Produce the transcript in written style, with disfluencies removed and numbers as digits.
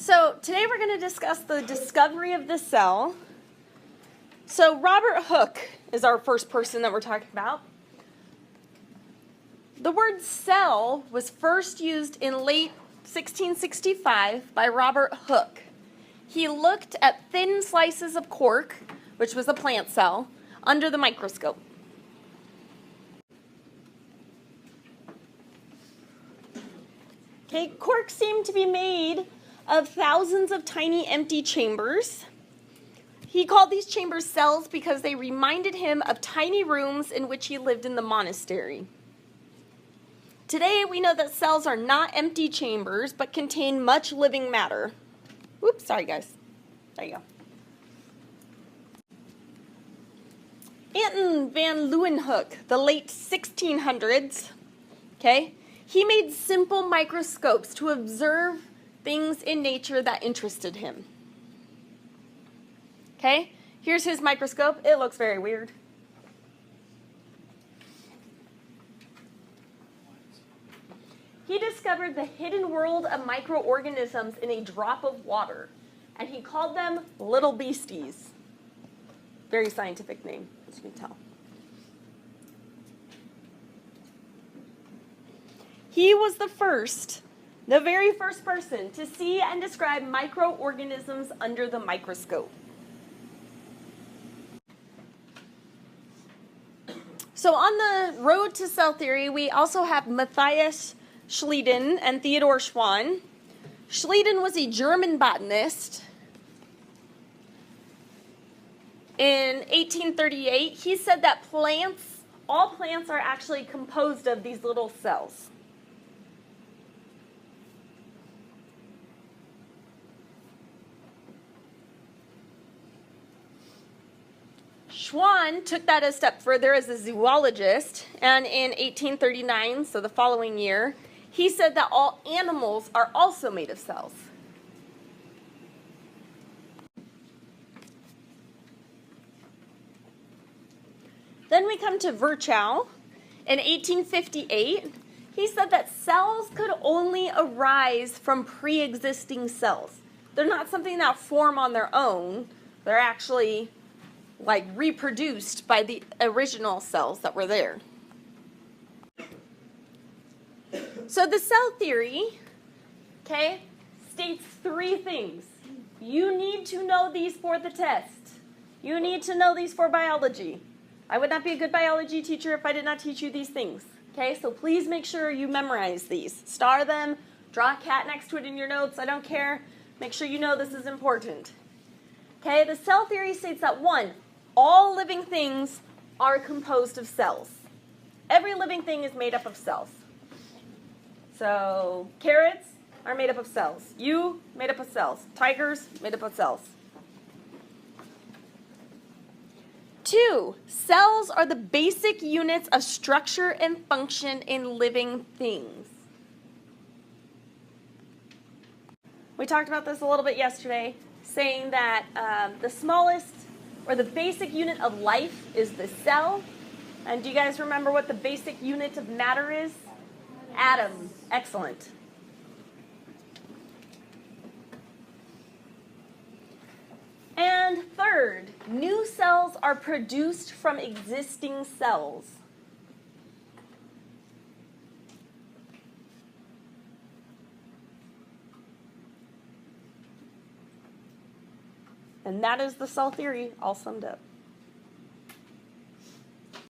So today we're going to discuss the discovery of the cell. So Robert Hooke is our first person that we're talking about. The word cell was first used in late 1665 by Robert Hooke. He looked at thin slices of cork, which was a plant cell, under the microscope. Okay, cork seemed to be made of thousands of tiny empty chambers. He called these chambers cells because they reminded him of tiny rooms in which he lived in the monastery. Today, we know that cells are not empty chambers, but contain much living matter. Oops, sorry guys. There you go. Anton van Leeuwenhoek, the late 1600s, okay, he made simple microscopes to observe things in nature that interested him. Okay, here's his microscope. It looks very weird. He discovered the hidden world of microorganisms in a drop of water, and he called them little beasties. Very scientific name, as you can tell. He was the very first person to see and describe microorganisms under the microscope. So on the road to cell theory, we also have Matthias Schleiden and Theodor Schwann. Schleiden was a German botanist. In 1838, he said that all plants are actually composed of these little cells. Schwann took that a step further as a zoologist, and in 1839, so the following year, he said that all animals are also made of cells. Then we come to Virchow. In 1858, he said that cells could only arise from pre-existing cells. They're not something that form on their own. They're actually reproduced by the original cells that were there. So the cell theory, okay, states three things. You need to know these for the test. You need to know these for biology. I would not be a good biology teacher if I did not teach you these things. Okay, so please make sure you memorize these. Star them, draw a cat next to it in your notes, I don't care. Make sure you know this is important. Okay, the cell theory states that 1, all living things are composed of cells. Every living thing is made up of cells. So, carrots are made up of cells. You, made up of cells. Tigers, made up of cells. 2, cells are the basic units of structure and function in living things. We talked about this a little bit yesterday, saying that the smallest or the basic unit of life is the cell. And do you guys remember what the basic unit of matter is? Atom. Excellent. And third, new cells are produced from existing cells. And that is the cell theory all summed up.